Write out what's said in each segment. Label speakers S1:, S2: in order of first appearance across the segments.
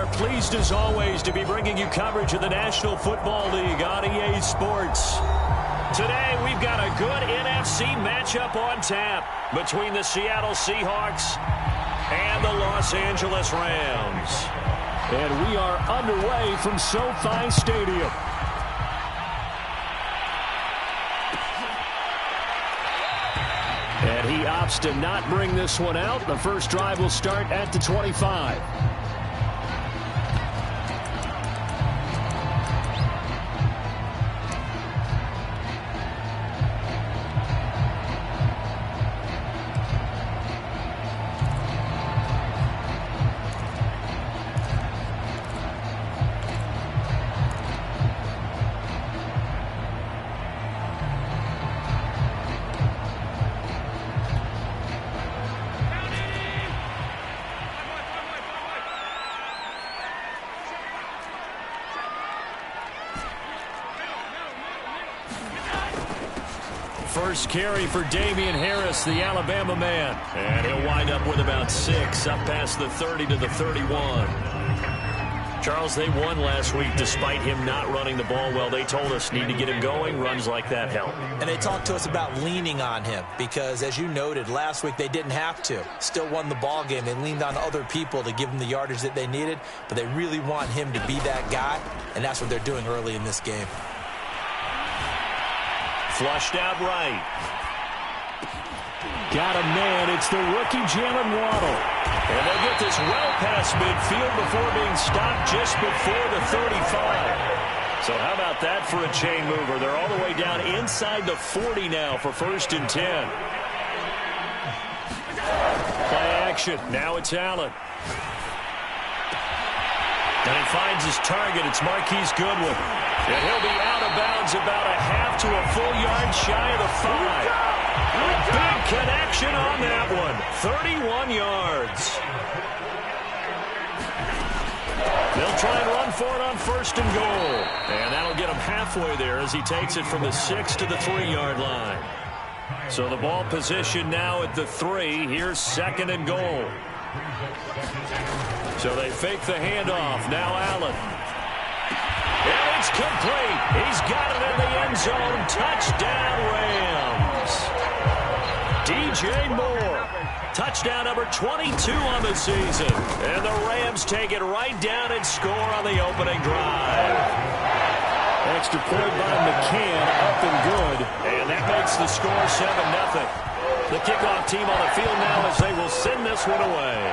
S1: are pleased as always to be bringing you coverage of the National Football League on EA Sports. Today we've got a good NFC matchup on tap between the Seattle Seahawks and the Los Angeles Rams. And we are underway from SoFi Stadium. And he opts to not bring this one out. The first drive will start at the 25. First carry for Damian Harris, the Alabama man. And he'll wind up with about 6, up past the 30 to the 31. Charles, they won last week despite him not running the ball well. They told us need to get him going. Runs like that help.
S2: And they talked to us about leaning on him because, as you noted, last week they didn't have to. Still won the ball game. They leaned on other people to give them the yardage that they needed, but they really want him to be that guy, and that's what they're doing early in this game.
S1: Flushed out right. Got a man. It's the rookie Jalen Waddle. And they get this well past midfield before being stopped just before the 35. So how about that for a chain mover? They're all the way down inside the 40 now for 1st and 10. Play action. Now it's Allen. And he finds his target. It's Marquise Goodwin. And he'll be out of bounds about a half to a full yard shy of the 5. A big connection on that one. 31 yards. They'll try and run for it on 1st and goal. And that'll get him halfway there as he takes it from the 6 to the 3-yard line. So the ball position now at the 3. Here's 2nd and goal. So they fake the handoff. Now Allen. And it's complete. He's got it in the end zone. Touchdown, Rams. DJ Moore. Touchdown number 22 on the season. And the Rams take it right down and score on the opening drive. Extra point by McCann, up and good. And that makes the score 7-0. The kickoff team on the field now as they will send this one away.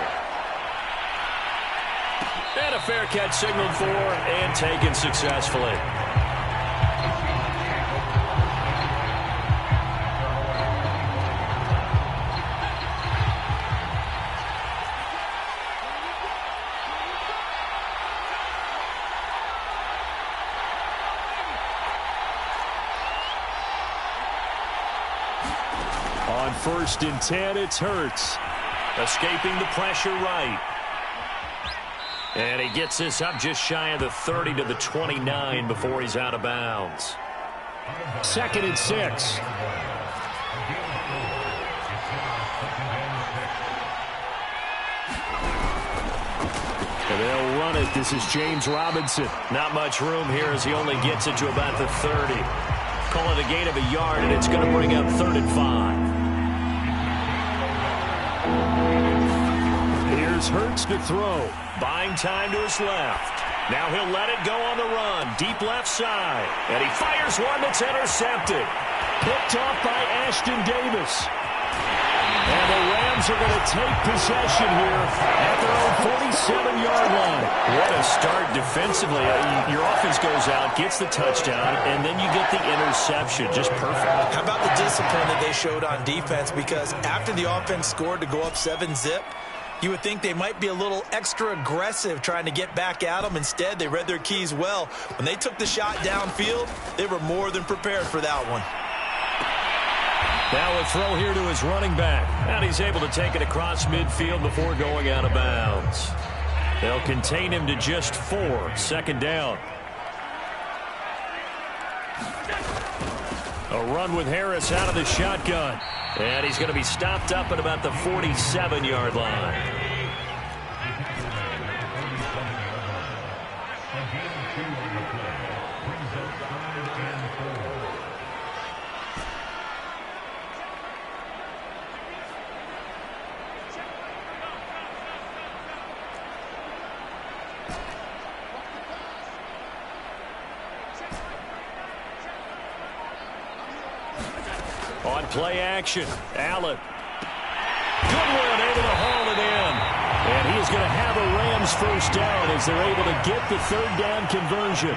S1: And a fair catch signaled for and taken successfully. On 1st and 10, it's Hurts. Escaping the pressure right. And he gets this up just shy of the 30 to the 29 before he's out of bounds. 2nd and 6. And they'll run it. This is James Robinson. Not much room here as he only gets it to about the 30. Call it a gain of a yard, and it's going to bring up 3rd and 5. Here's Hurts to throw. Buying time to his left. Now he'll let it go on the run. Deep left side. And he fires one that's intercepted. Picked off by Ashton Davis. And the Rams are going to take possession here at their own 47-yard line. What a start defensively. Your offense goes out, gets the touchdown, and then you get the interception. Just perfect. How
S2: about the discipline that they showed on defense? Because after the offense scored to go up 7-zip, you would think they might be a little extra aggressive trying to get back at them. Instead, they read their keys well. When they took the shot downfield, they were more than prepared for that one.
S1: Now a throw here to his running back. And he's able to take it across midfield before going out of bounds. They'll contain him to just 4. 2nd down. A run with Harris out of the shotgun. And he's going to be stopped up at about the 47-yard line. On play action, Allen. Good one, able to haul it in. And he is going to have a Rams first down as they're able to get the third down conversion.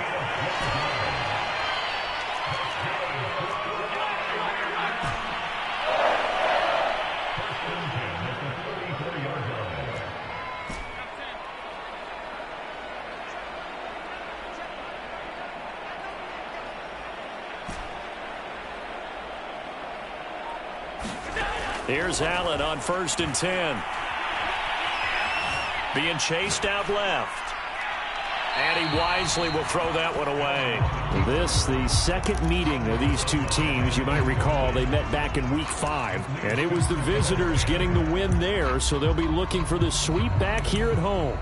S1: Here's Allen on 1st and 10. Being chased out left. And he wisely will throw that one away.
S3: This, the second meeting of these two teams. You might recall they met back in Week 5. And it was the visitors getting the win there, so they'll be looking for the sweep back here at home.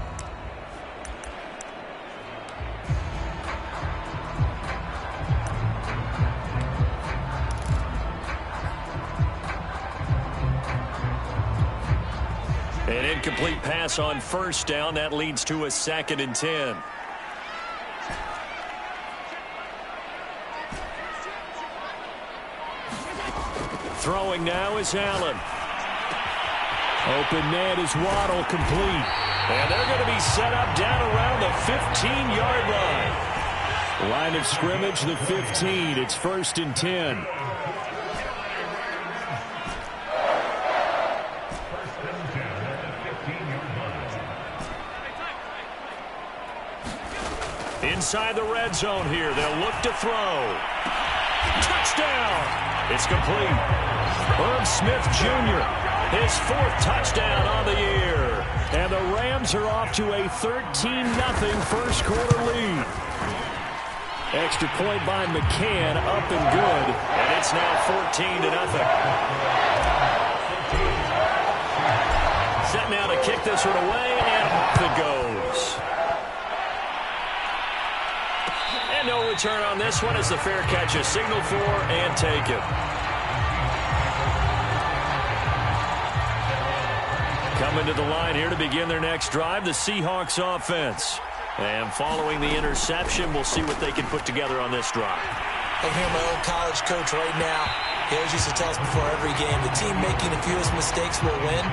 S1: An incomplete pass on 1st down. That leads to a 2nd and 10. Throwing now is Allen.
S3: Open man is Waddle, complete.
S1: And they're going to be set up down around the 15-yard line.
S3: Line of scrimmage, the 15. It's 1st and 10.
S1: Inside the red zone here. They'll look to throw. Touchdown. It's complete. Herb Smith Jr., his 4th touchdown on the year.
S3: And the Rams are off to a 13-0 first quarter lead. Extra point by McCann, up and good.
S1: And it's now 14-0. Set now to kick this one away, and off it goes. And no return on this one as the fair catch is signaled for and taken. Coming to the line here to begin their next drive, the Seahawks offense. And following the interception, we'll see what they can put together on this drive.
S2: I hear my old college coach right now. He always used to tell us before every game, the team making the fewest mistakes will win.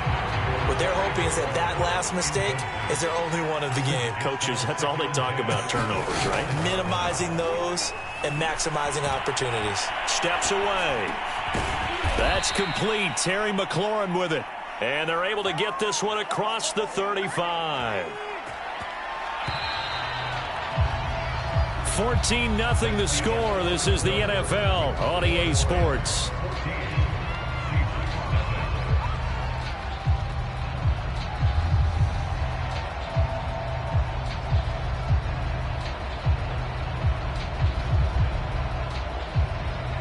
S2: What they're hoping is that that last mistake is their only one of the game.
S1: Coaches, that's all they talk about, turnovers, right?
S2: Minimizing those and maximizing opportunities.
S1: Steps away. That's complete. Terry McLaurin with it. And they're able to get this one across the 35. 14-0 the score. This is the NFL on EA Sports.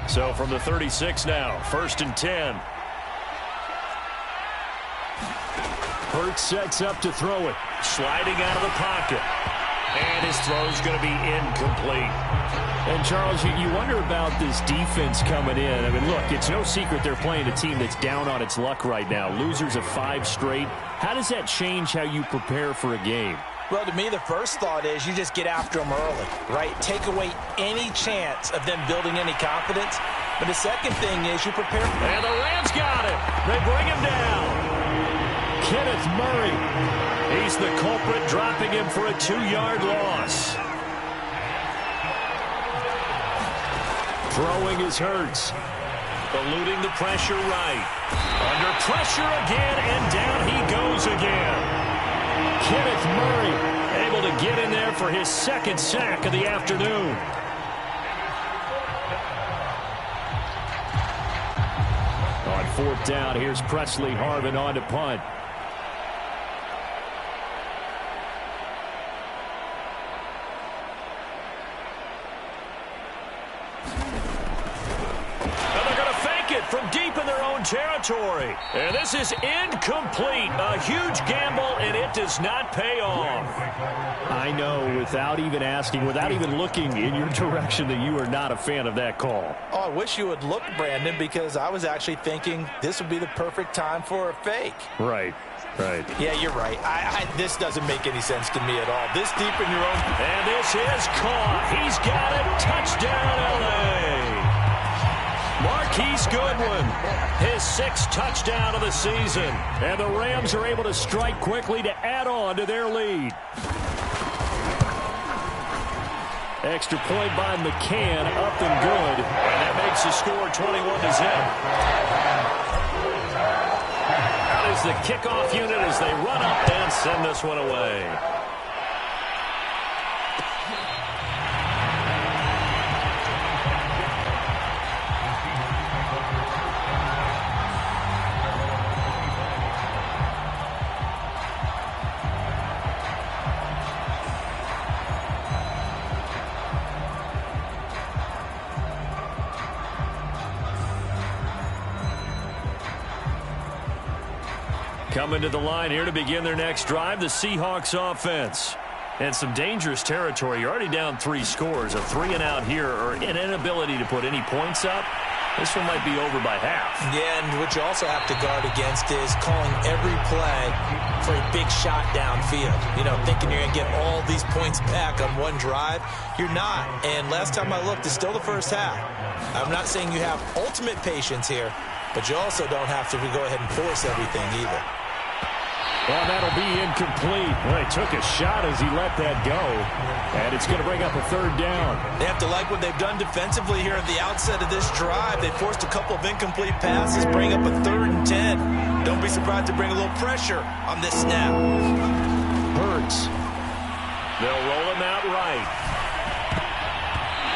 S1: So from the 36 now, 1st and 10.
S3: Hurts sets up to throw it.
S1: Sliding out of the pocket. And his throw's going to be incomplete.
S3: And, Charles, you wonder about this defense coming in. I mean, look, it's no secret they're playing a team that's down on its luck right now. Losers of 5 straight. How does that change how you prepare for a game?
S2: Well, to me, the first thought is you just get after them early, right? Take away any chance of them building any confidence. But the second thing is you prepare.
S1: And the Rams got it. They bring him down.
S3: Kenneth Murray.
S1: He's the culprit, dropping him for a 2-yard loss.
S3: Throwing is Hurts.
S1: Eluding the pressure right. Under pressure again, and down he goes again.
S3: Kenneth Murray
S1: able to get in there for his 2nd sack of the afternoon.
S3: On 4th down, here's Presley Harvin on to punt.
S1: From deep in their own territory. And this is incomplete. A huge gamble, and it does not pay off.
S3: I know, without even asking, without even looking in your direction, that you are not a fan of that call.
S2: Oh, I wish you would look, Brandon, because I was actually thinking this would be the perfect time for a fake.
S3: Right. Right.
S2: Yeah, you're right. This doesn't make any sense to me at all. This deep in your own.
S1: And this is caught. He's got it. Touchdown, L.A. Mark Marquise Goodwin, his 6th touchdown of the season. And the Rams are able to strike quickly to add on to their lead. Extra point by McCann, up and good. And that makes the score 21-0. Out is the kickoff unit as they run up and send this one away. Coming to the line here to begin their next drive, the Seahawks offense. And some dangerous territory. You're already down 3 scores. A 3-and-out here or an inability to put any points up. This one might be over by half.
S2: Yeah, and what you also have to guard against is calling every play for a big shot downfield. You know, thinking you're going to get all these points back on one drive. You're not. And last time I looked, it's still the first half. I'm not saying you have ultimate patience here, but you also don't have to go ahead and force everything either.
S3: Well, that'll be incomplete. Well, he took a shot as he let that go. And it's going to bring up a 3rd down.
S2: They have to like what they've done defensively here at the outset of this drive. They forced a couple of incomplete passes, bring up a 3rd and 10. Don't be surprised to bring a little pressure on this snap.
S3: Hurts.
S1: They'll roll him out right.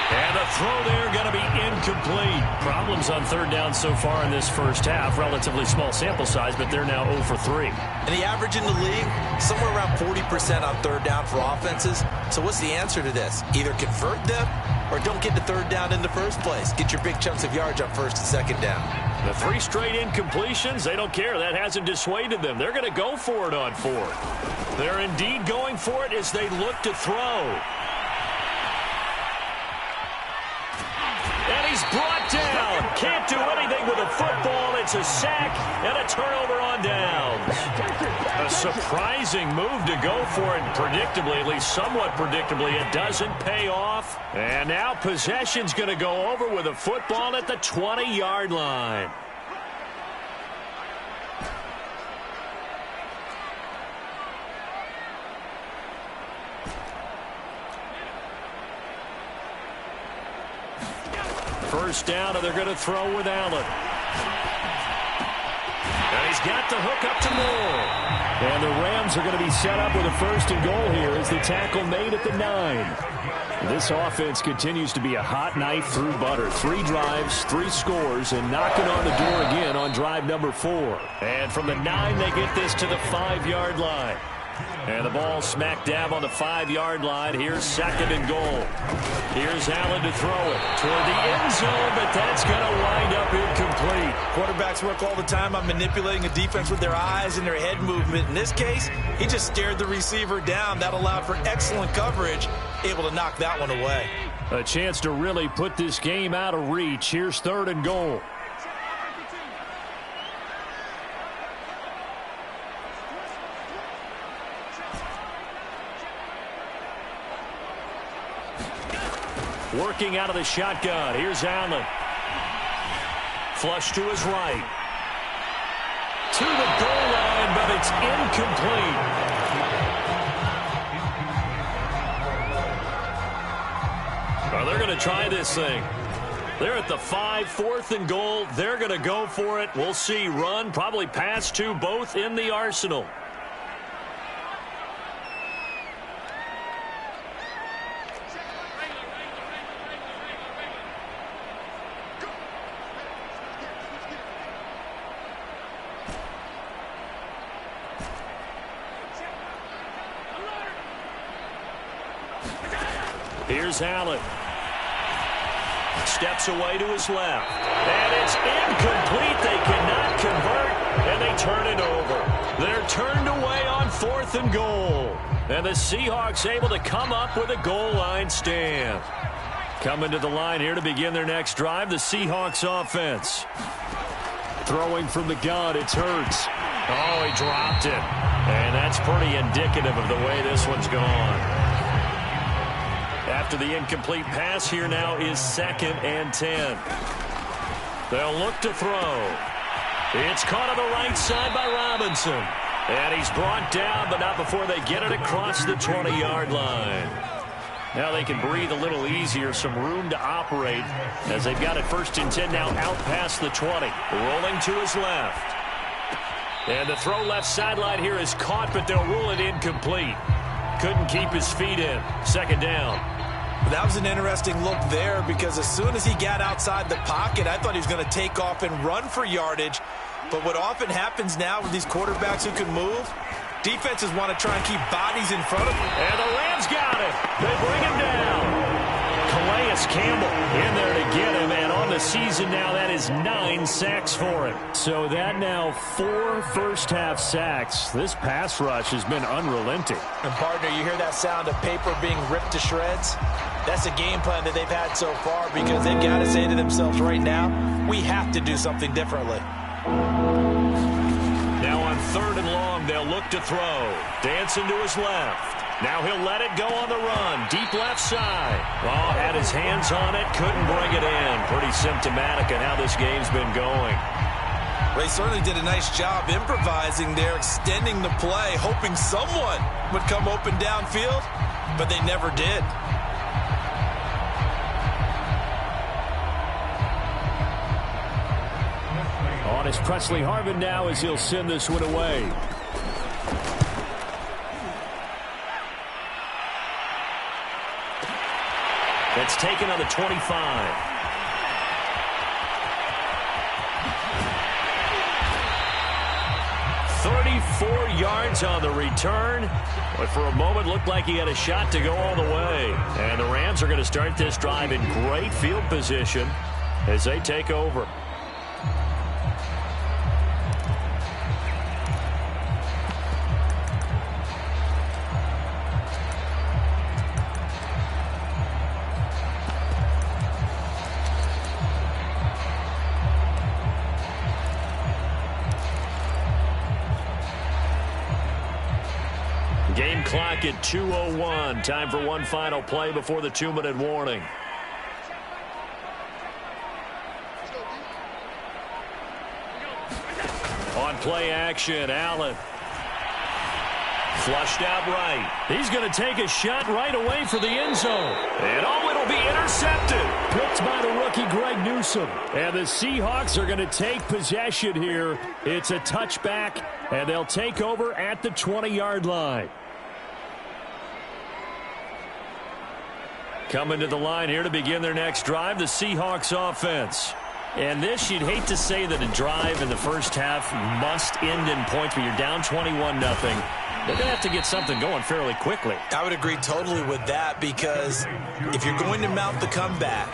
S1: And the throw there going to be incomplete. Problems on 3rd down so far in this first half. Relatively small sample size, but they're now 0 for 3.
S2: And the average in the league, somewhere around 40% on 3rd down for offenses. So what's the answer to this? Either convert them or don't get to 3rd down in the first place. Get your big chunks of yards on 1st and 2nd down.
S1: The 3 straight incompletions, they don't care. That hasn't dissuaded them. They're going to go for it on 4th. They're indeed going for it as they look to throw. And he's brought down. Can't do anything with a football. It's a sack and a turnover on downs. A surprising move to go for it. Predictably, at least somewhat predictably, it doesn't pay off. And now possession's going to go over with a football at the 20-yard line. First down, and they're going to throw with Allen. And he's got the hook up to Moore.
S3: And the Rams are going to be set up with a 1st and goal here as the tackle made at the 9. This offense continues to be a hot knife through butter. 3 drives, 3 scores, and knocking on the door again on drive number 4.
S1: And from the 9, they get this to the 5-yard line. And the ball smack dab on the 5-yard line. Here's 2nd and goal. Here's Allen to throw it toward the end zone, but that's going to wind up incomplete.
S2: Quarterbacks work all the time on manipulating a defense with their eyes and their head movement. In this case, he just stared the receiver down. That allowed for excellent coverage, able to knock that one away.
S3: A chance to really put this game out of reach. Here's 3rd and goal.
S1: Working out of the shotgun. Here's Allen. Flush to his right. To the goal line, but it's incomplete. Well, they're going to try this thing. They're at the 5, 4th and goal. They're going to go for it. We'll see. Run, probably pass to both in the arsenal. Here's Allen. Steps away to his left. And it's incomplete. They cannot convert, and they turn it over. They're turned away on 4th and goal. And the Seahawks able to come up with a goal line stand. Coming to the line here to begin their next drive, the Seahawks offense.
S3: Throwing from the gun, it's Hurts.
S1: Oh, he dropped it. And that's pretty indicative of the way this one's gone. After the incomplete pass, here now is 2nd and 10. They'll look to throw. It's caught on the right side by Robinson. And he's brought down, but not before they get it across the 20-yard line. Now they can breathe a little easier, some room to operate as they've got it 1st and 10 now out past the 20. Rolling to his left. And the throw left sideline here is caught, but they'll rule it incomplete. Couldn't keep his feet in. 2nd down.
S2: That was an interesting look there because as soon as he got outside the pocket, I thought he was going to take off and run for yardage. But what often happens now with these quarterbacks who can move, defenses want to try and keep bodies in front of them.
S1: And the Rams got it. They bring him down. Calais Campbell in there to get him, and on the season now, that is 9 sacks for him. So that now 4 first-half sacks. This pass rush has been unrelenting.
S2: And, partner, you hear that sound of paper being ripped to shreds? That's a game plan that they've had so far because they've got to say to themselves right now, we have to do something differently.
S1: Now on 3rd and long, they'll look to throw. Dancing to his left. Now he'll let it go on the run. Deep left side. Oh, had his hands on it. Couldn't bring it in. Pretty symptomatic of how this game's been going.
S2: Well, he certainly did a nice job improvising there, extending the play, hoping someone would come open downfield, but they never did.
S3: On is Presley Harvin now as he'll send this one away.
S1: It's taken on the 25. Yards on the return, but for a moment looked like he had a shot to go all the way. And the Rams are going to start this drive in great field position as they take over. Game clock at 2:01. Time for one final play before the 2-minute warning. On play action, Allen. Flushed out right. He's going to take a shot right away for the end zone. And oh, it'll be intercepted.
S3: Picked by the rookie Greg Newsome. And the Seahawks are going to take possession here. It's a touchback, and they'll take over at the 20-yard line.
S1: Coming to the line here to begin their next drive, the Seahawks offense. And this, you'd hate to say that a drive in the first half must end in points, but you're down 21-0. They're going to have to get something going fairly quickly.
S2: I would agree totally with that because if you're going to mount the comeback,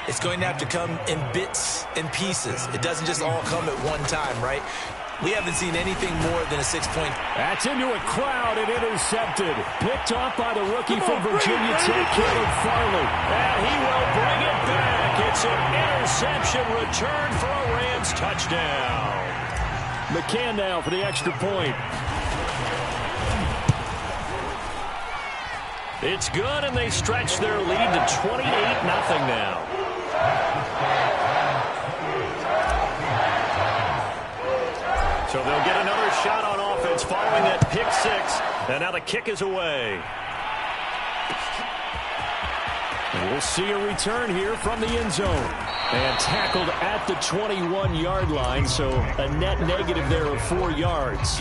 S2: it's going to have to come in bits and pieces. It doesn't just all come at one time, right? We haven't seen anything more than a 6-point.
S3: That's into a crowd and intercepted. Picked off by the rookie from Virginia Tech, Caleb Farley.
S1: And he will bring it back. It's an interception return for a Rams touchdown.
S3: McCann now for the extra point.
S1: It's good, and they stretch their lead to 28-0 now. So they'll get another shot on offense following that pick six. And now the kick is away.
S3: And we'll see a return here from the end zone. And tackled at the 21-yard line, so a net negative there of 4 yards.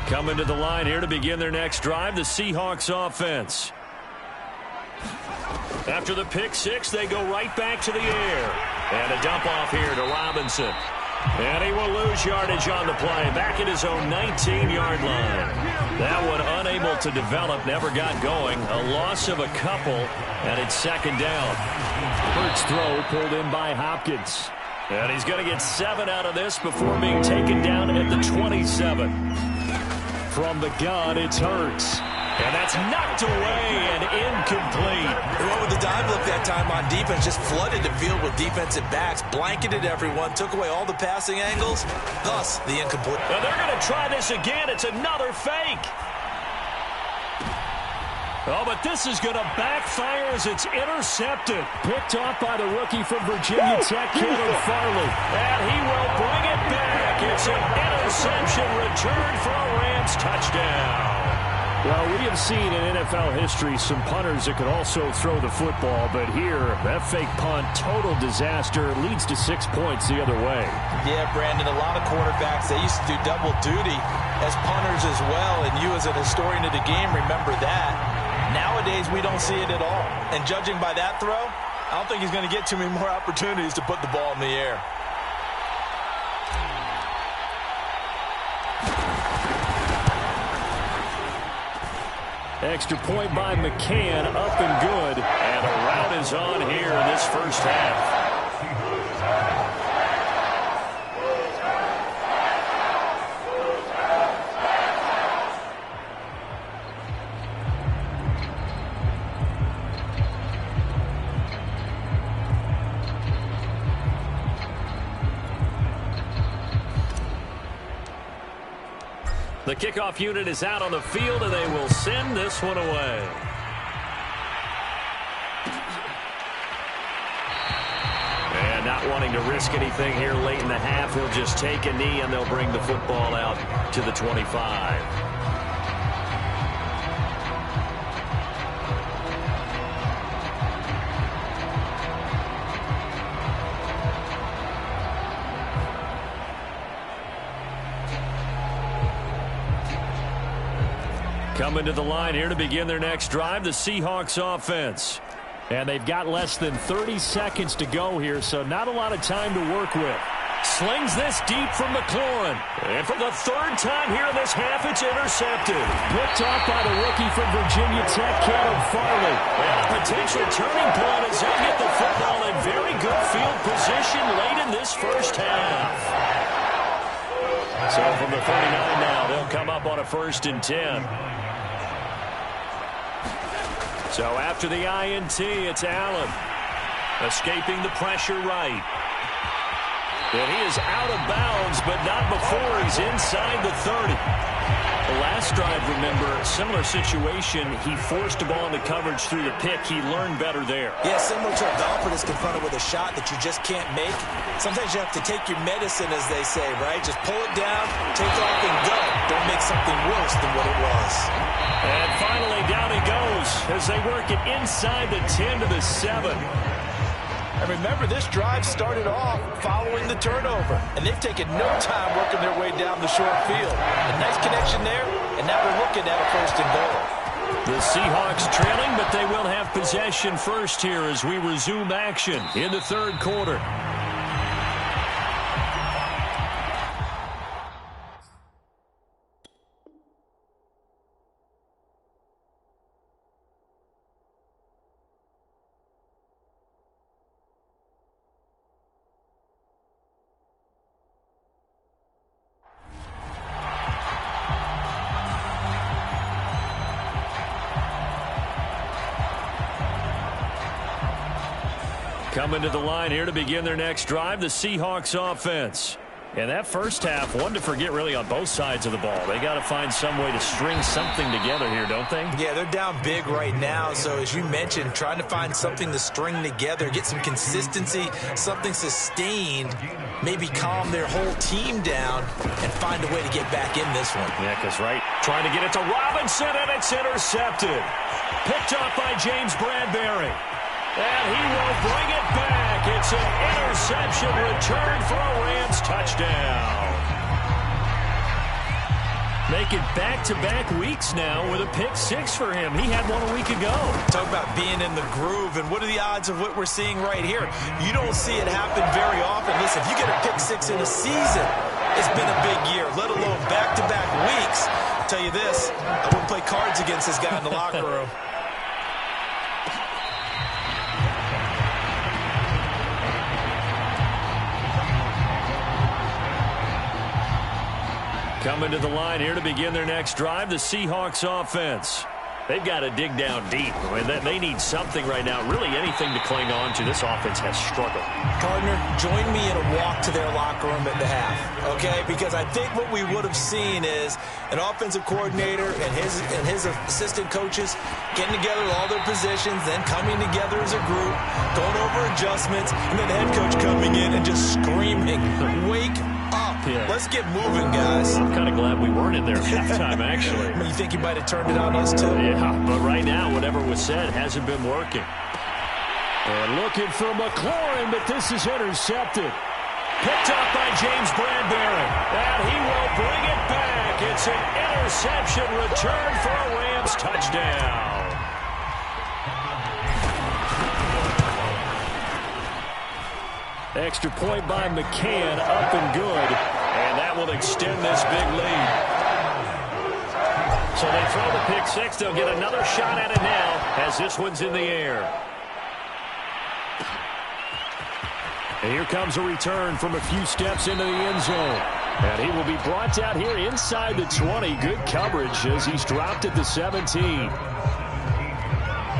S1: Coming to the line here to begin their next drive, the Seahawks offense. After the pick six, they go right back to the air. And a dump off here to Robinson. And he will lose yardage on the play. Back at his own 19-yard line. That one unable to develop, never got going. A loss of a couple, and it's second down.
S3: Hurts throw pulled in by Hopkins.
S1: And he's going to get 7 out of this before being taken down at the 27.
S3: From the gun, it's Hurts.
S1: And that's knocked away and incomplete.
S2: What with the dive look that time on defense, just flooded the field with defensive backs, blanketed everyone, took away all the passing angles, thus the incomplete.
S1: Now they're going to try this again. It's another fake. Oh, but this is going to backfire as it's intercepted. Picked off by the rookie from Virginia Tech, Caleb Farley. And he will bring it back. It's an interception return for a Rams touchdown. Well, we have seen in NFL history some punters that could also throw the football, but here, that fake punt, total disaster, leads to 6 points the other way.
S2: Yeah, Brandon, a lot of quarterbacks, they used to do double duty as punters as well, and you as an historian of the game remember that. Nowadays, we don't see it at all. And judging by that throw, I don't think he's going to get too many more opportunities to put the ball in the air.
S1: Extra point by McCann, up and good. And a rout is on here in this first half. The kickoff unit is out on the field, and they will send this one away. And not wanting to risk anything here late in the half, he'll just take a knee, and they'll bring the football out to the 25. Coming to the line here to begin their next drive, the Seahawks offense. And they've got less than 30 seconds to go here, so not a lot of time to work with. Slings this deep from McLaurin. And for the third time here in this half, it's intercepted. Picked off by the rookie from Virginia Tech, Caleb Farley. And a potential turning point as he'll get the football in very good field position late in this first half. So from the 39 now, they'll come up on a 1st and 10. So after the INT, it's Allen. Escaping the pressure right. And he is out of bounds, but not before he's inside the 30. The last drive, remember, similar situation. He forced the ball into coverage through the pick. He learned better there.
S2: Yeah, similar to a golfer that's confronted with a shot that you just can't make. Sometimes you have to take your medicine, as they say, right? Just pull it down, take off, and go. Don't make something worse than what it was.
S1: And finally, down he goes as they work it inside the 10 to the 7.
S2: And remember, this drive started off following the turnover. And they've taken no time working their way down the short field. A nice connection there, and now they're looking at a 1st and goal.
S1: The Seahawks trailing, but they will have possession first here as we resume action in the 3rd quarter. Coming to the line here to begin their next drive, the Seahawks offense. And that first half, one to forget really on both sides of the ball. They got to find some way to string something together here, don't they?
S2: Yeah, they're down big right now. So as you mentioned, trying to find something to string together, get some consistency, something sustained, maybe calm their whole team down and find a way to get back in this one.
S1: Yeah, because trying to get it to Robinson, and it's intercepted. Picked off by James Bradbury. And he will bring it back. It's an interception return for a Rams touchdown. Making back-to-back weeks now with a pick 6 for him. He had one a week ago.
S2: Talk about being in the groove, and what are the odds of what we're seeing right here? You don't see it happen very often. Listen, if you get a pick 6 in a season, it's been a big year, let alone back-to-back weeks. I'll tell you this, I wouldn't play cards against this guy in the locker room.
S1: Coming to the line here to begin their next drive, the Seahawks offense. They've got to dig down deep. I mean, they need something right now, really anything to cling on to. This offense has struggled.
S2: Partner, join me in a walk to their locker room at the half, okay? Because I think what we would have seen is an offensive coordinator and his assistant coaches getting together with all their positions, then coming together as a group, going over adjustments, and then the head coach coming in and just screaming, "Wake up. Yeah. Let's get moving, guys."
S1: I'm kind of glad we weren't in there at halftime, actually.
S2: You think he might have turned it on us, too?
S1: Yeah, but right now, whatever was said hasn't been working.
S3: And looking for McLaurin, but this is intercepted.
S1: Picked up by James Bradbury. And he will bring it back. It's an interception return for a Rams touchdown.
S3: Extra point by McCann, up and good.
S1: And that will extend this big lead. So they throw the pick six. They'll get another shot at it now as this one's in the air.
S3: And here comes a return from a few steps into the end zone. And he will be brought down here inside the 20. Good coverage as he's dropped at the 17.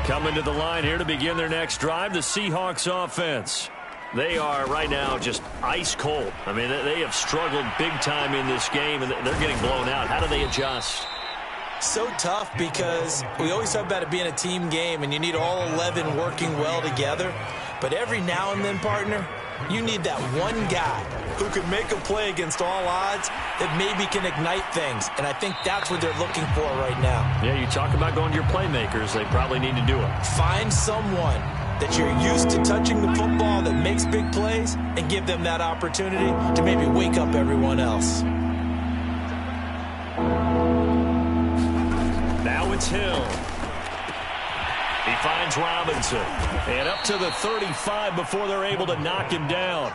S1: Coming to the line here to begin their next drive, the Seahawks offense. They are right now just ice cold. I mean, they have struggled big time in this game, and they're getting blown out. How do they adjust?
S2: So tough because we always talk about it being a team game, and you need all 11 working well together. But every now and then, partner, you need that one guy who can make a play against all odds that maybe can ignite things. And I think that's what they're looking for right now.
S1: Yeah, you talk about going to your playmakers. They probably need to do it.
S2: Find someone that you're used to touching the football that makes big plays and give them that opportunity to maybe wake up everyone else.
S1: Now it's Hill. He finds Robinson. And up to the 35 before they're able to knock him down.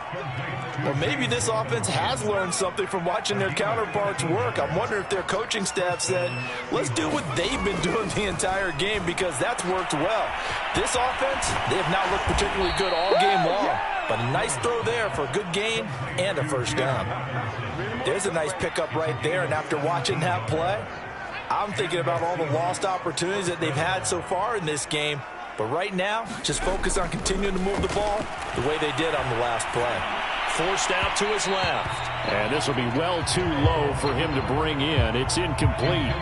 S2: Well, maybe this offense has learned something from watching their counterparts work. I'm wondering if their coaching staff said, let's do what they've been doing the entire game because that's worked well. This offense, they have not looked particularly good all game long. But a nice throw there for a good gain and a first down. There's a nice pickup right there, and after watching that play, I'm thinking about all the lost opportunities that they've had so far in this game. But right now, just focus on continuing to move the ball the way they did on the last play.
S1: Forced out to his left.
S3: And this will be well too low for him to bring in. It's incomplete.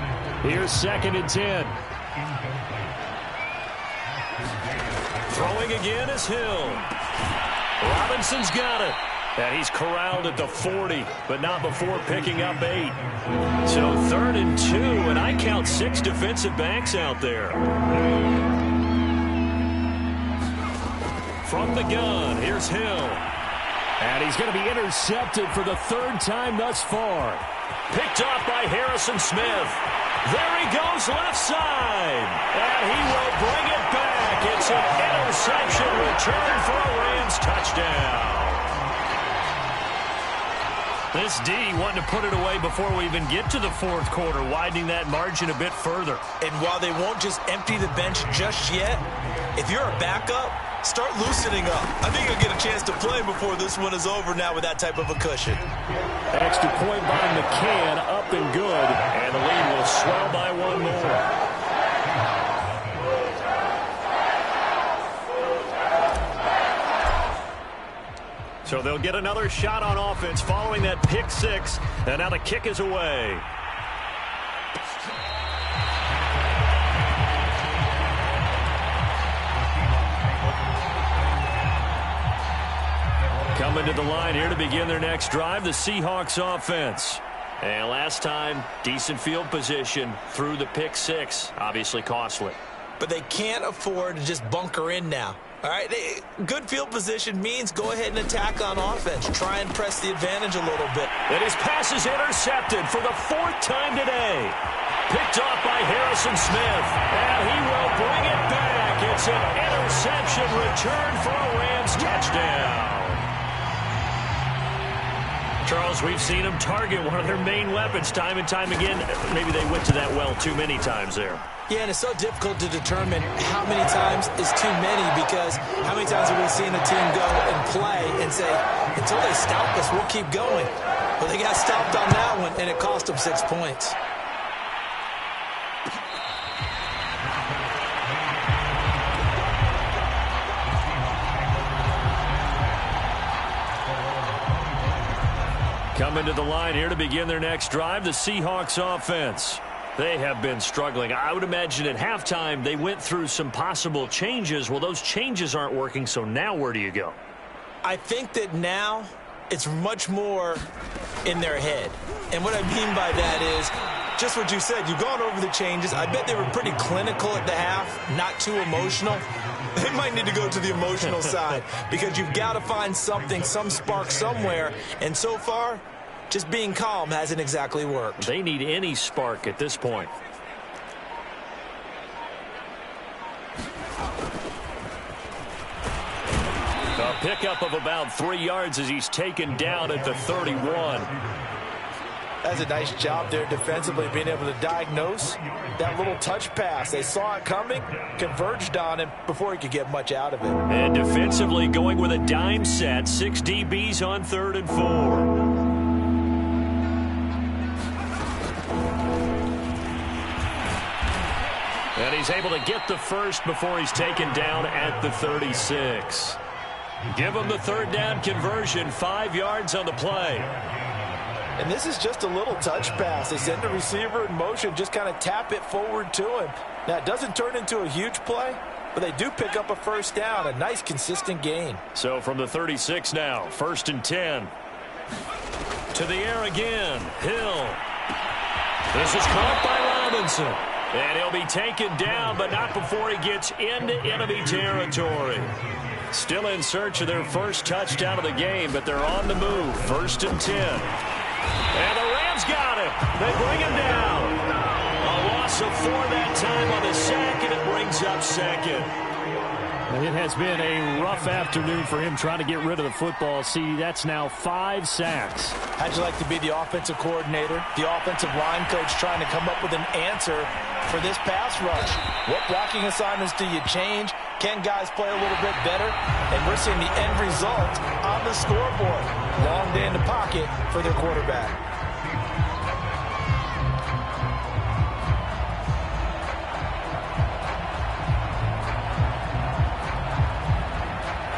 S3: Here's 2nd and 10.
S1: Throwing again is Hill. Robinson's got it. And he's corralled at the 40, but not before picking up 8. So 3rd and 2, and I count 6 defensive backs out there. From the gun, here's Hill.
S3: And he's going to be intercepted for the 3rd time thus far.
S1: Picked off by Harrison Smith. There he goes left side. And he will bring it back. It's an interception return for a Rams touchdown. This D wanting to put it away before we even get to the 4th quarter, widening that margin a bit further.
S2: And while they won't just empty the bench just yet, if you're a backup, start loosening up. I think you'll get a chance to play before this one is over now with that type of a cushion.
S3: Extra point by McCann, up and good.
S1: And the lead will swell by 1 more. So they'll get another shot on offense following that pick 6. And now the kick is away. Coming to the line here to begin their next drive, the Seahawks offense. And last time, decent field position through the pick 6. Obviously costly.
S2: But they can't afford to just bunker in now. All right, good field position means go ahead and attack on offense. Try and press the advantage a little bit.
S1: And his pass is intercepted for the 4th time today. Picked off by Harrison Smith. And he will bring it back. It's an interception return for a Rams touchdown. Charles, we've seen them target one of their main weapons time and time again. Maybe they went to that well too many times there.
S2: Yeah, and it's so difficult to determine how many times is too many because how many times have we seen a team go and play and say, until they stop us, we'll keep going. Well, they got stopped on that one, and it cost them 6 points.
S1: Coming to the line here to begin their next drive, the Seahawks offense. They have been struggling. I would imagine at halftime they went through some possible changes. Well, those changes aren't working, so now where do you go?
S2: I think that now it's much more in their head. And what I mean by that is just what you said. You've gone over the changes. I bet they were pretty clinical at the half, not too emotional. They might need to go to the emotional side because you've got to find something, some spark somewhere. And so far, just being calm hasn't exactly worked.
S1: They need any spark at this point. A pickup of about 3 yards as he's taken down at the 31.
S2: That's a nice job there defensively, being able to diagnose that little touch pass. They saw it coming, converged on him before he could get much out of it.
S1: And defensively going with a dime set, 6 DBs on 3rd and 4. And he's able to get the first before he's taken down at the 36. Give him the 3rd down conversion, 5 yards on the play.
S2: And this is just a little touch pass. They send the receiver in motion, just kind of tap it forward to him. Now, it doesn't turn into a huge play, but they do pick up a 1st down, a nice, consistent gain.
S1: So from the 36 now, 1st and 10. To the air again, Hill. This is caught by Robinson. And he'll be taken down, but not before he gets into enemy territory. Still in search of their first touchdown of the game, but they're on the move. 1st and 10. And the Rams got him. They bring him down. A loss of 4 that time on the sack, and it brings up 2nd.
S3: It has been a rough afternoon for him trying to get rid of the football. See, that's now 5 sacks.
S2: How'd you like to be the offensive coordinator, the offensive line coach trying to come up with an answer for this pass rush? What blocking assignments do you change? Can guys play a little bit better? And we're seeing the end result on the scoreboard. Long day in the pocket for their quarterback.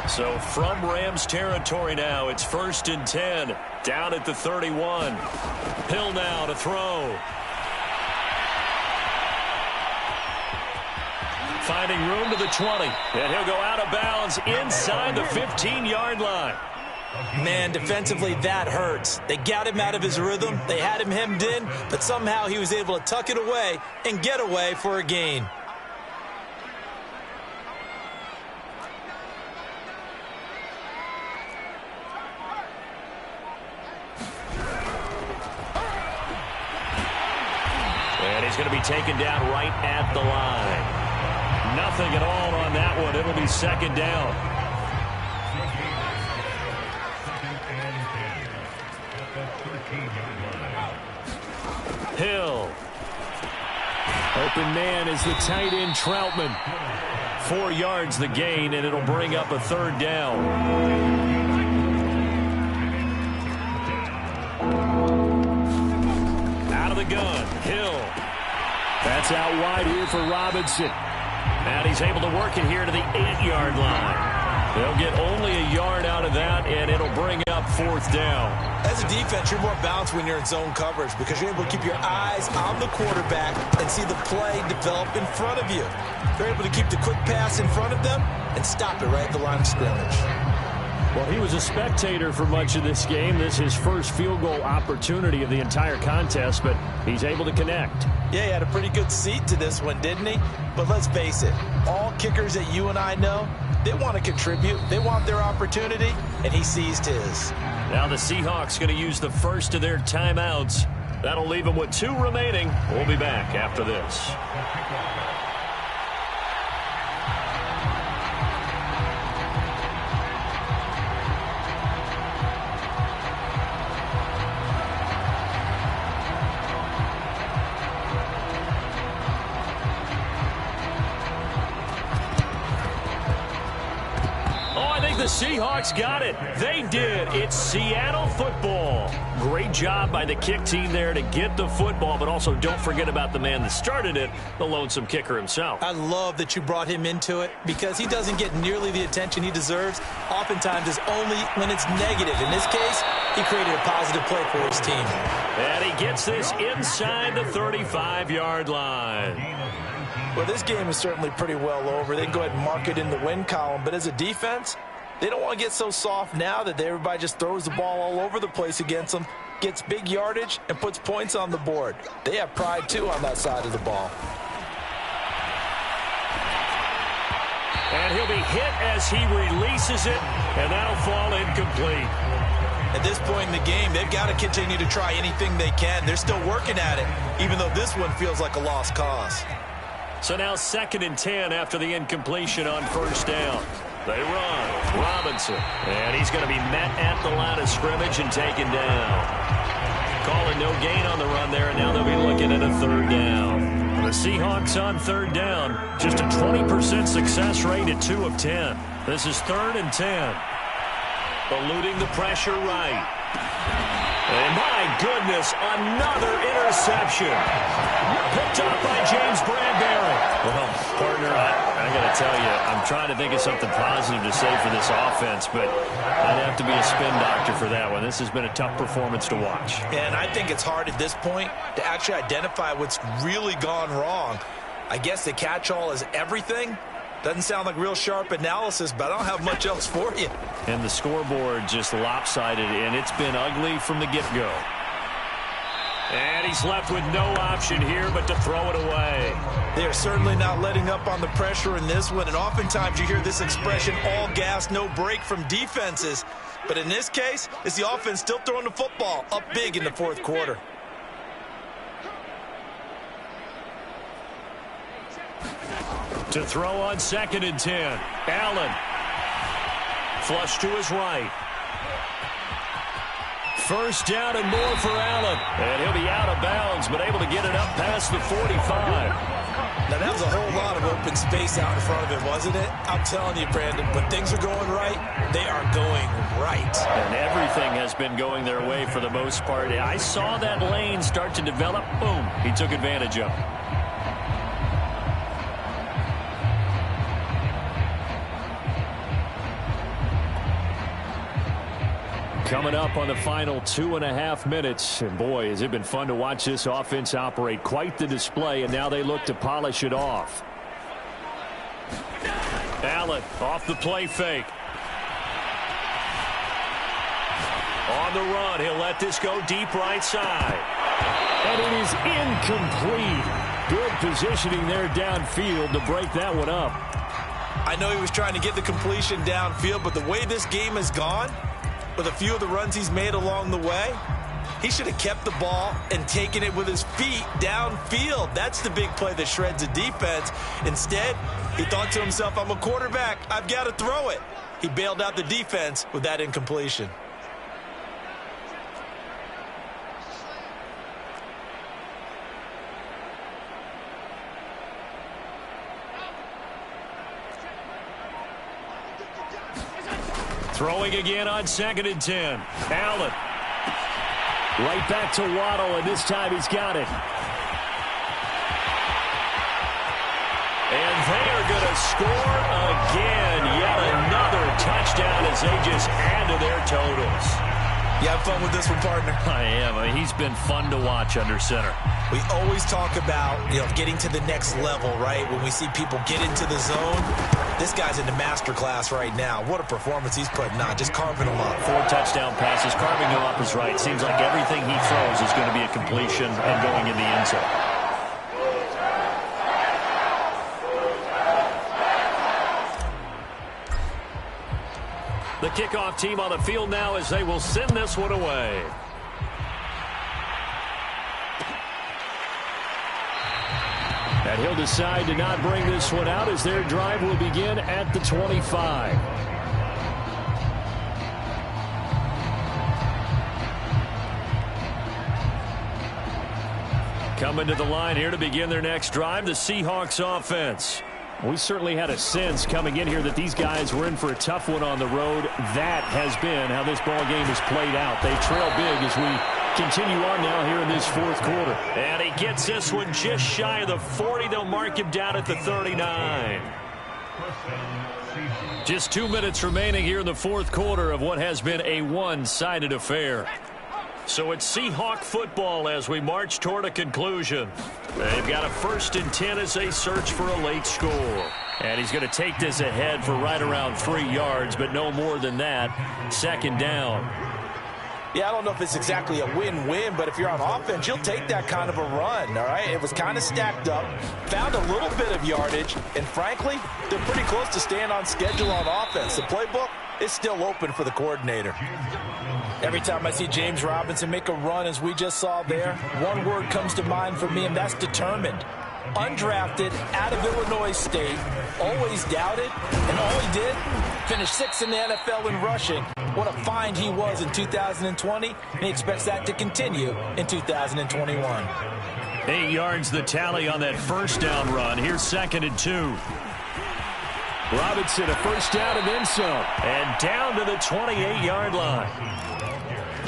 S1: So from Rams territory now, it's 1st and 10, down at the 31. Hill now to throw. Finding room to the 20, and he'll go out of bounds inside the 15-yard line.
S2: Man, defensively, that hurts. They got him out of his rhythm. They had him hemmed in, but somehow he was able to tuck it away and get away for a gain.
S1: And he's going to be taken down right at the line. Nothing at all on that one. It'll be 2nd down. Hill. Open man is the tight end Troutman. 4 yards the gain, and it'll bring up a 3rd down. Out of the gun, Hill. That's out wide here for Robinson. And he's able to work it here to the 8-yard line. They'll get only a yard out of that, and it'll bring up 4th down.
S2: As a defense, you're more balanced when you're in zone coverage because you're able to keep your eyes on the quarterback and see the play develop in front of you. They're able to keep the quick pass in front of them and stop it right at the line of scrimmage.
S3: Well, he was a spectator for much of this game. This is his first field goal opportunity of the entire contest, but he's able to connect.
S2: Yeah, he had a pretty good seat to this one, didn't he? But let's face it, all kickers that you and I know, they want to contribute. They want their opportunity, and he seized his.
S1: Now the Seahawks going to use the first of their timeouts. That'll leave them with 2 remaining. We'll be back after this. believe the Seahawks got it. They did. It's Seattle football. Great job by the kick team there to get the football, but also don't forget about the man that started it, the lonesome kicker himself.
S2: I love that you brought him into it because he doesn't get nearly the attention he deserves. Oftentimes it's only when it's negative. In this case, he created a positive play for his team.
S1: And he gets this inside the 35-yard line.
S2: Well, this game is certainly pretty well over. They can go ahead and mark it in the win column. But as a defense, they don't want to get so soft now that everybody just throws the ball all over the place against them, gets big yardage, and puts points on the board. They have pride, too, on that side of the ball.
S1: And he'll be hit as he releases it, and that'll fall incomplete.
S2: At this point in the game, they've got to continue to try anything they can. They're still working at it, even though this one feels like a lost cause.
S1: So now 2nd and 10 after the incompletion on first down. They run. Robinson. And he's going to be met at the line of scrimmage and taken down. Calling no gain on the run there, and now they'll be looking at a 3rd down. The Seahawks on 3rd down. Just a 20% success rate at 2 of 10. This is 3rd and 10. Eluding the pressure right. And my goodness, another interception. Picked up by James Bradbury. Well, partner, I got to tell you, I'm trying to think of something positive to say for this offense, but I'd have to be a spin doctor for that one. This has been a tough performance to watch.
S2: And I think it's hard at this point to actually identify what's really gone wrong. I guess the catch-all is everything. Doesn't sound like real sharp analysis, but I don't have much else for you.
S1: And the scoreboard just lopsided, and it's been ugly from the get-go. And he's left with no option here but to throw it away.
S2: They're certainly not letting up on the pressure in this one, and oftentimes you hear this expression, all gas, no break from defenses. But in this case, it's the offense still throwing the football up big in the 4th quarter.
S1: To throw on 2nd and 10. Allen. Flush to his right. 1st down and more for Allen. And he'll be out of bounds, but able to get it up past the 45.
S2: Now, that was a whole lot of open space out in front of him, wasn't it? I'm telling you, Brandon, when things are going right, they are going right.
S1: And everything has been going their way for the most part. I saw that lane start to develop. Boom. He took advantage of it. Coming up on the final 2.5 minutes. And boy, has it been fun to watch this offense operate. Quite the display, and now they look to polish it off. Allen off the play fake. On the run, he'll let this go deep right side. And it is incomplete. Good positioning there downfield to break that one up.
S2: I know he was trying to get the completion downfield, but the way this game has gone, with a few of the runs he's made along the way, he should have kept the ball and taken it with his feet downfield. That's the big play that shreds a defense. Instead, he thought to himself, I'm a quarterback, I've got to throw it. He bailed out the defense with that incompletion.
S1: Throwing again on 2nd and 10. Allen. Right back to Waddle, and this time he's got it. And they are going to score again. Yet another touchdown as they just add to their totals.
S2: You have fun with this one, partner?
S1: I am. I mean, he's been fun to watch under center.
S2: We always talk about, getting to the next level, right? When we see people get into the zone, this guy's in the master class right now. What a performance he's putting on, just carving them up.
S1: 4 touchdown passes, carving them up is right. Seems like everything he throws is going to be a completion and going in the end zone. The kickoff team on the field now as they will send this one away. And he'll decide to not bring this one out as their drive will begin at the 25. Coming to the line here to begin their next drive, the Seahawks offense.
S3: We certainly had a sense coming in here that these guys were in for a tough one on the road. That has been how this ball game has played out. They trail big as we continue on now here in this fourth quarter.
S1: And he gets this one just shy of the 40. They'll mark him down at the 39. Just 2 minutes remaining here in the fourth quarter of what has been a one-sided affair. So it's Seahawk football as we march toward a conclusion. They've got a 1st and 10 as they search for a late score. And he's going to take this ahead for right around 3 yards, but no more than that. 2nd down.
S2: Yeah, I don't know if it's exactly a win-win, but if you're on offense, you'll take that kind of a run, all right? It was kind of stacked up, found a little bit of yardage, and frankly, they're pretty close to staying on schedule on offense. The playbook is still open for the coordinator. Every time I see James Robinson make a run, as we just saw there, one word comes to mind for me, and that's determined. Undrafted, out of Illinois State, always doubted, and all he did, finished 6th in the NFL in rushing. What a find he was in 2020, and he expects that to continue in 2021.
S1: 8 yards the tally on that 1st down run. Here's 2nd and 2.
S3: Robinson, a 1st down and then some.
S1: And down to the 28-yard line.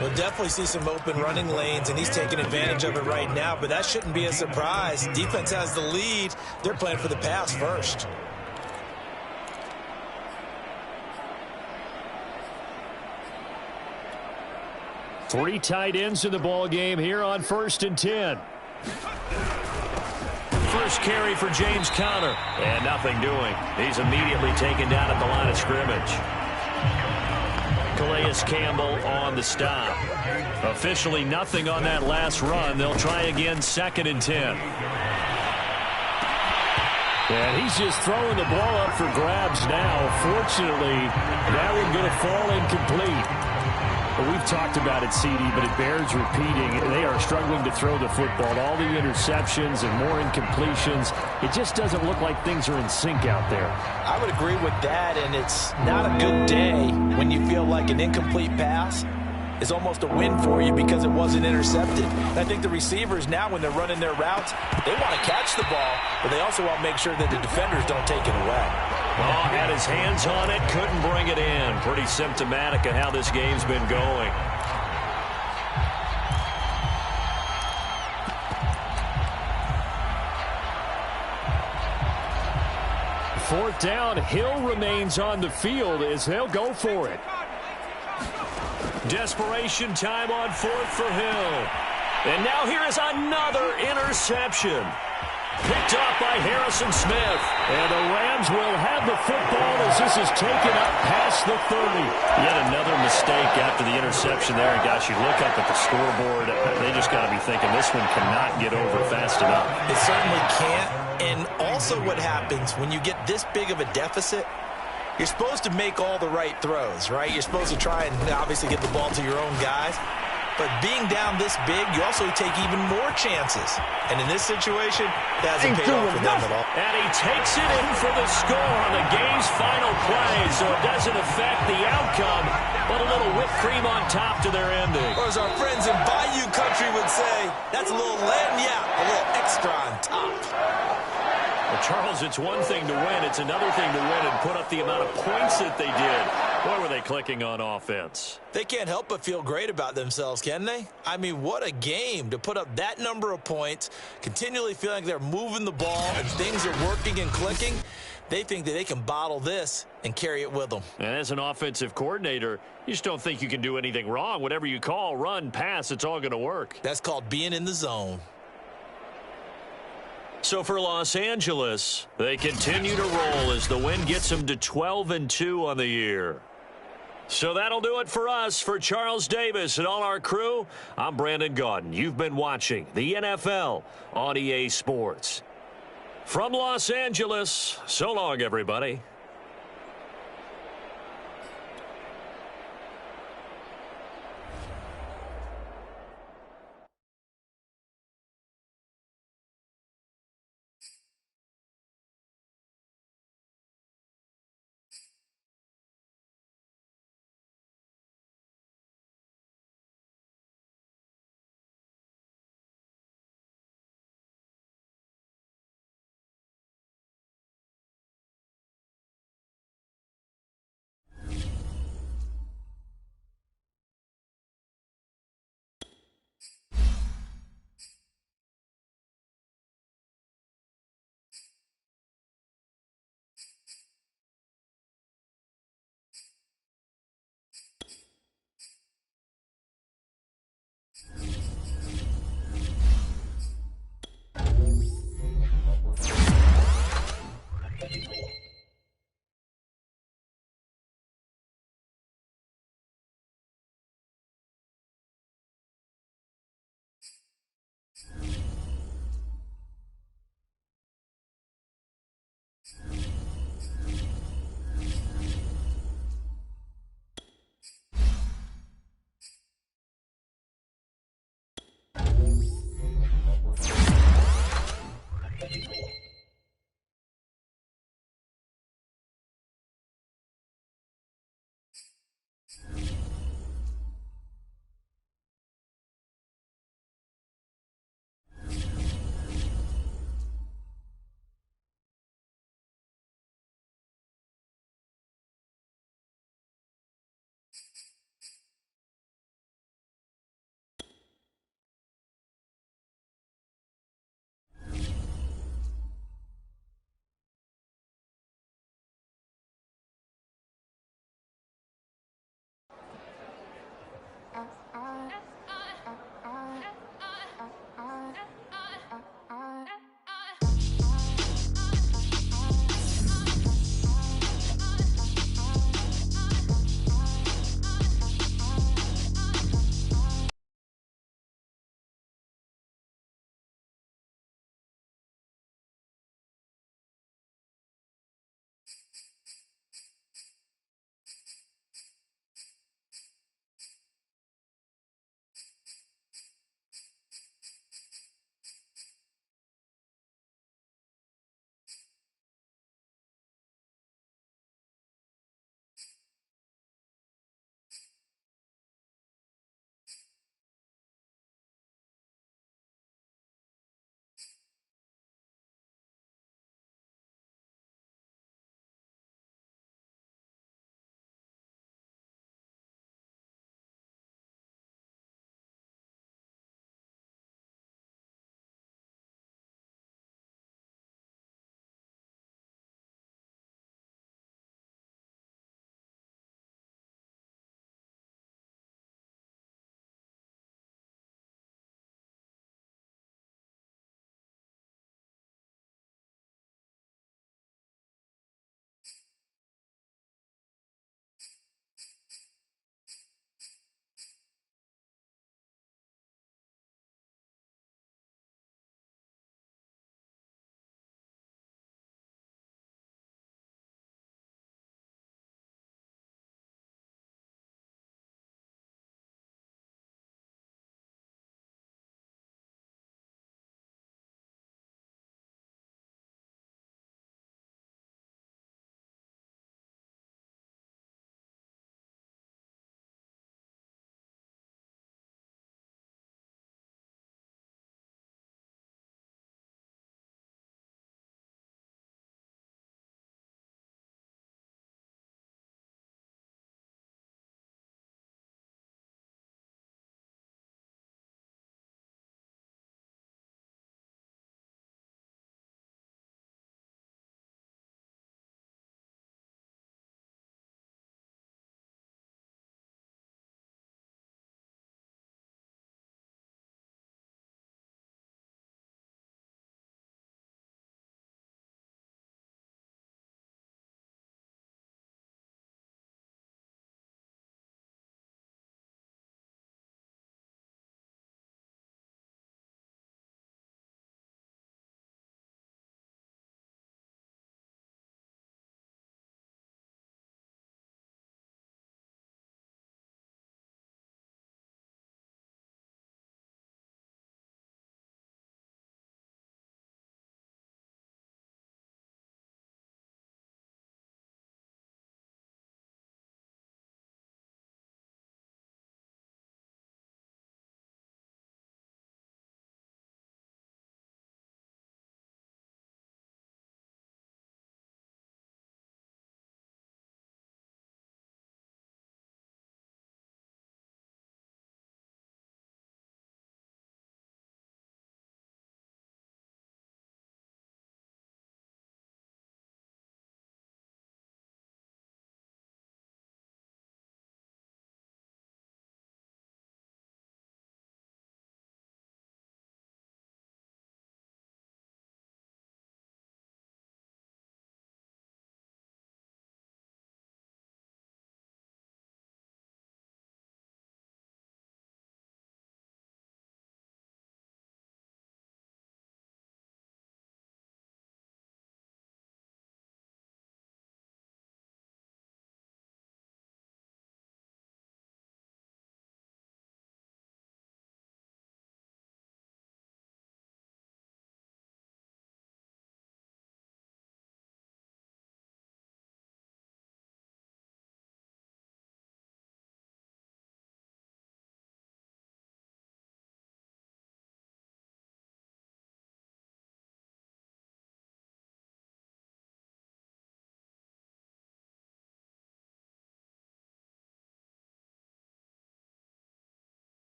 S2: We'll definitely see some open running lanes, and he's taking advantage of it right now, but that shouldn't be a surprise. Defense has the lead. They're playing for the pass first.
S3: Three tight ends in the ball game here on 1st and 10.
S1: First carry for James Conner. And nothing doing. He's immediately taken down at the line of scrimmage. Calais Campbell on the stop. Officially nothing on that last run. They'll try again 2nd and 10.
S3: And he's just throwing the ball up for grabs now. Fortunately, that one going to fall incomplete. But we've talked about it, CD, but it bears repeating. They are struggling to throw the football. All the interceptions and more incompletions. It just doesn't look like things are in sync out there.
S2: I would agree with that, and it's not a good day when you feel like an incomplete pass is almost a win for you because it wasn't intercepted. And I think the receivers now, when they're running their routes, they want to catch the ball, but they also want to make sure that the defenders don't take it away.
S1: Oh, had his hands on it, couldn't bring it in. Pretty symptomatic of how this game's been going.
S3: Fourth down, Hill remains on the field as they'll go for it.
S1: Desperation time on 4th for Hill. And now here is another interception. Picked off by Harrison Smith.
S3: And the Rams will have the football as this is taken up past the 30.
S1: Yet another mistake after the interception there. And gosh, you look up at the scoreboard, they just got to be thinking this one cannot get over fast enough.
S2: It certainly can't. And also what happens when you get this big of a deficit, you're supposed to make all the right throws, right? You're supposed to try and obviously get the ball to your own guys. But being down this big, you also take even more chances. And in this situation, that hasn't paid off for them at all.
S1: And he takes it in for the score on the game's final play, so it doesn't affect the outcome, but a little whipped cream on top to their ending.
S2: Or as our friends in Bayou Country would say, that's a little lagniappe, a little extra on top.
S1: Well, Charles, it's one thing to win. It's another thing to win and put up the amount of points that they did. Boy, were they clicking on offense.
S2: They can't help but feel great about themselves, can they? I mean, what a game to put up that number of points, continually feeling like they're moving the ball and things are working and clicking. They think that they can bottle this and carry it with them.
S1: And as an offensive coordinator, you just don't think you can do anything wrong. Whatever you call, run, pass, it's all going to work.
S2: That's called being in the zone.
S1: So for Los Angeles, they continue to roll as the win gets them to 12-2 on the year. So that'll do it for us. For Charles Davis and all our crew, I'm Brandon Gaudin. You've been watching the NFL on EA Sports. From Los Angeles, so long, everybody.